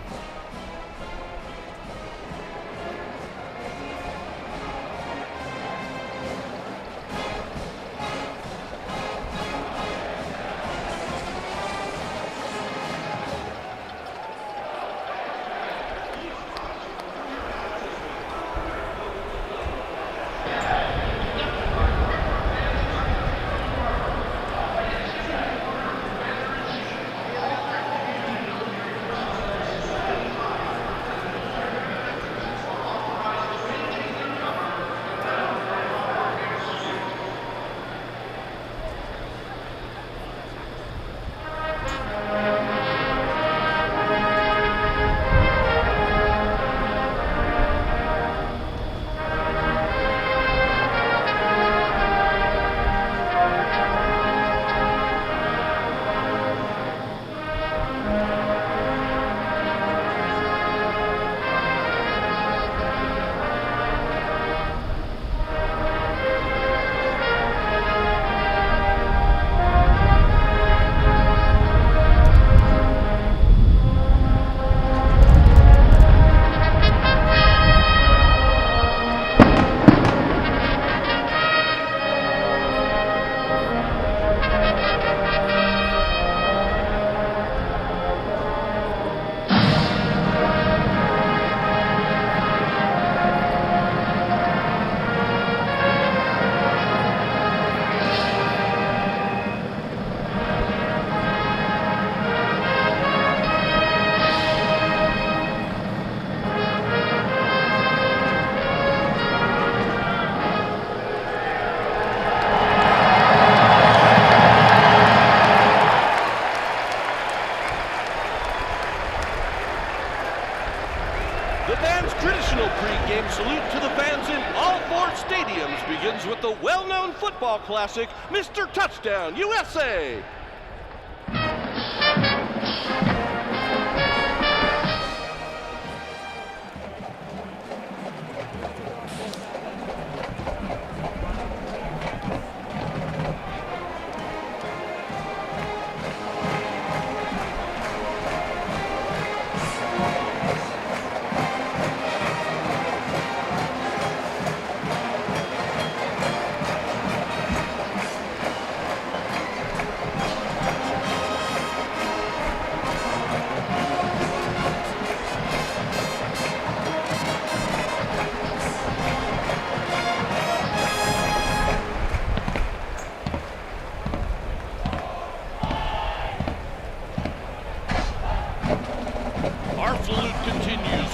with the well-known football classic, Mr. Touchdown USA.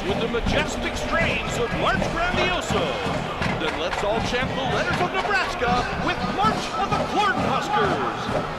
With the majestic strains of March Grandioso. Then let's all chant the letters of Nebraska with March of the Corn Huskers.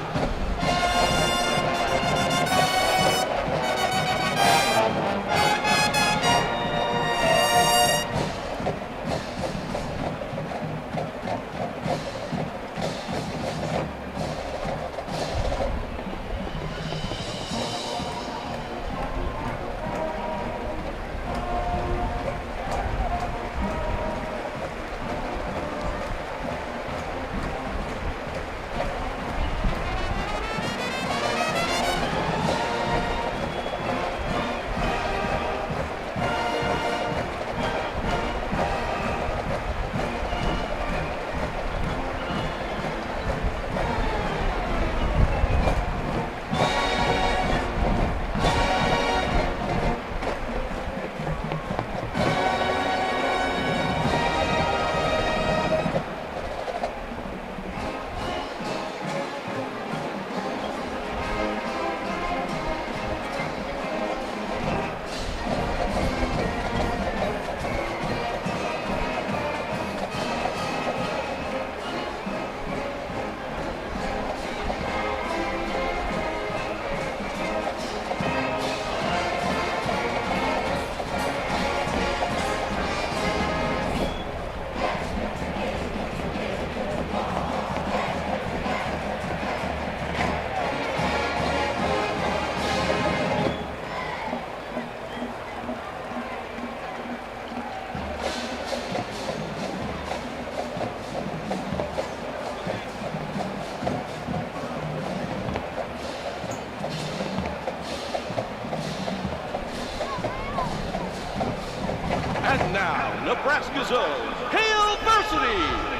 And now, Nebraska's own Hail Varsity!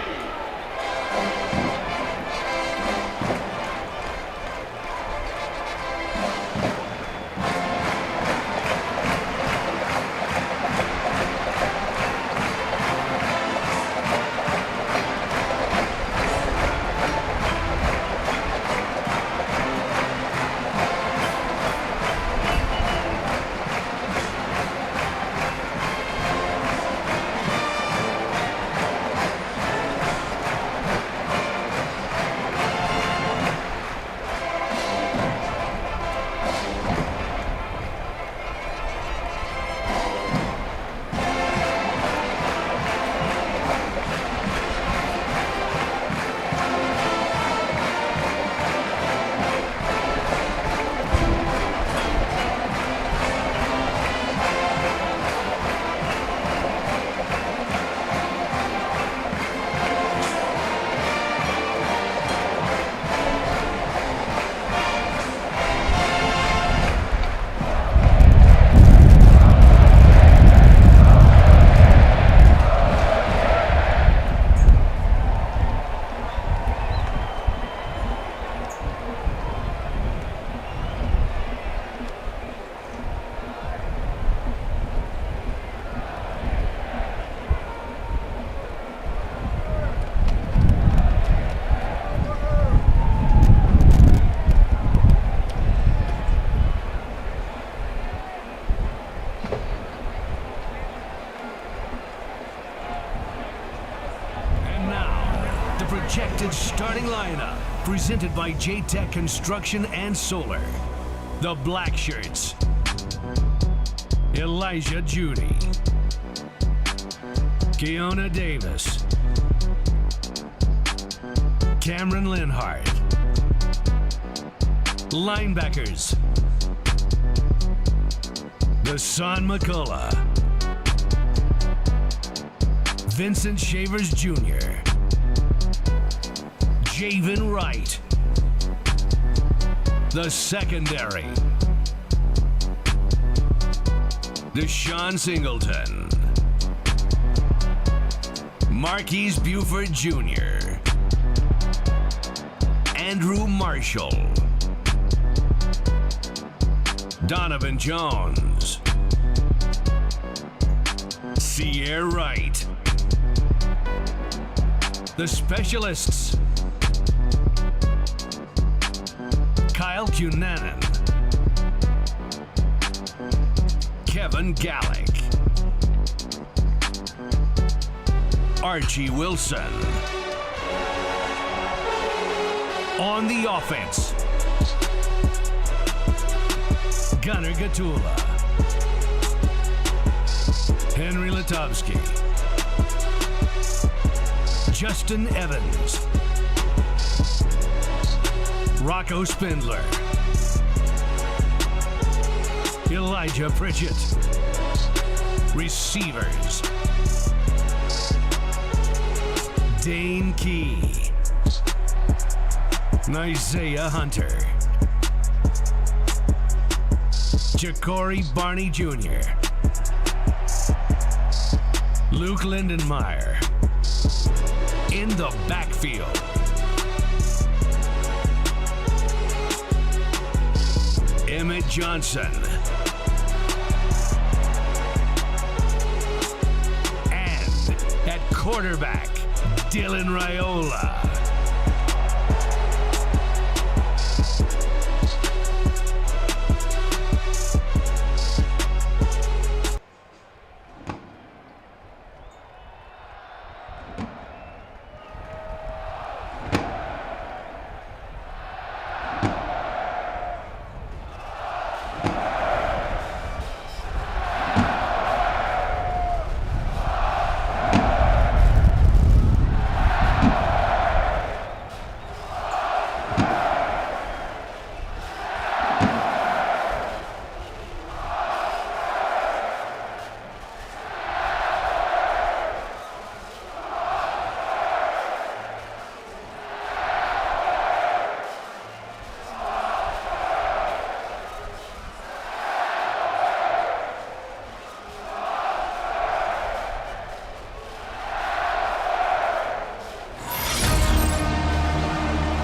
Projected starting lineup, presented by J-Tech Construction and Solar. The Black Shirts: Elijah Judy, Keona Davis, Cameron Linhart. Linebackers, Hassan McCullough, Vincent Shavers Jr., Javen Wright. The secondary, Deshaun Singleton, Marquise Buford Jr., Andrew Marshall, Donovan Jones, Sierra Wright. The specialists, Kyle Cunanan, Kevin Gallick, Archie Wilson. On the offense, Gunnar Gatula, Henry Latovsky, Justin Evans, Rocco Spindler, Elijah Pritchett. Receivers, Dane Key, Isaiah Hunter, Ja'Cory Barney Jr., Luke Lindenmeyer. In the backfield, Emmett Johnson. And at quarterback, Dylan Raiola.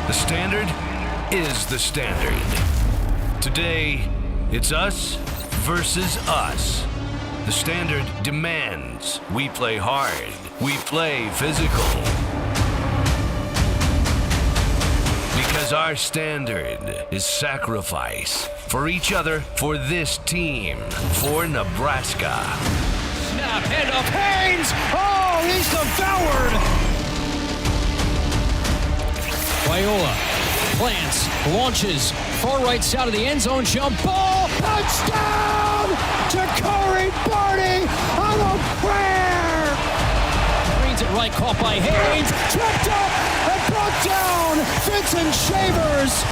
The standard is the standard. Today, it's us versus us. The standard demands we play hard, we play physical. Because our standard is sacrifice for each other, for this team, for Nebraska. Snap, hand up, Haynes! Oh, he's devoured! Raiola plants, launches, far right side of the end zone, jump ball, touchdown! Ja'Cory Barney on a prayer! Reads it right, caught by Haynes, tripped up and brought down Vincent Shavers.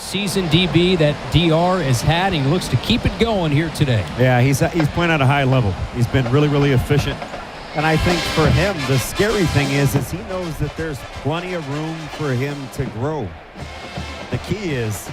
season DB that DR has had, and he looks to keep it going here today. Yeah, he's playing at a high level. He's been really, really efficient. And I think for him, the scary thing is he knows that there's plenty of room for him to grow. The key is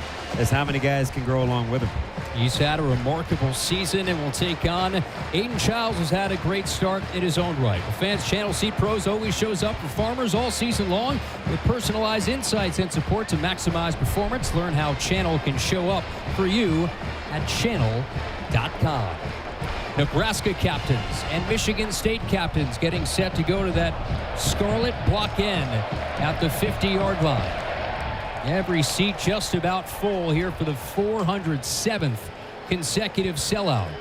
how many guys can grow along with him. He's had a remarkable season and will take on Aiden Childs, who's had a great start in his own right. The Fans Channel Seat Pros always shows up for farmers all season long with personalized insights and support to maximize performance. Learn how Channel can show up for you at channel.com. Nebraska captains and Michigan State captains getting set to go to that scarlet block end at the 50-yard line. Every seat just about full here for the 407th consecutive sellout.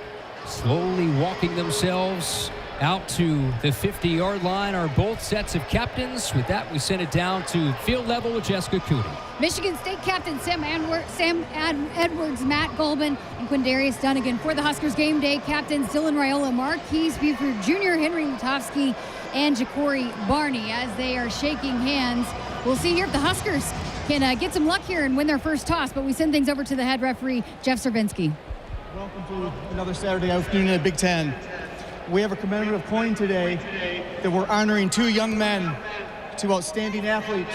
Slowly walking themselves out to the 50-yard line are both sets of captains. With that, we send it down to field level with Jessica Cooney. Michigan State captain Sam Edwards, Matt Goldman, and Quindarius Dunnigan. For the Huskers game day, captains Dylan Raiola, Marquise Buford Jr., Henry Lutovsky, and Ja'Cory Barney as they are shaking hands. We'll see here if the Huskers can get some luck here and win their first toss, but we send things over to the head referee, Jeff Cervinsky. Welcome to another Saturday afternoon in the Big Ten. We have a commemorative coin today that we're honoring two young men, two outstanding athletes,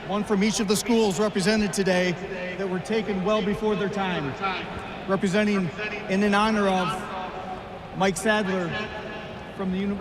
one from each of the schools represented today that were taken well before their time. Representing and in honor of Mike Sadler from the University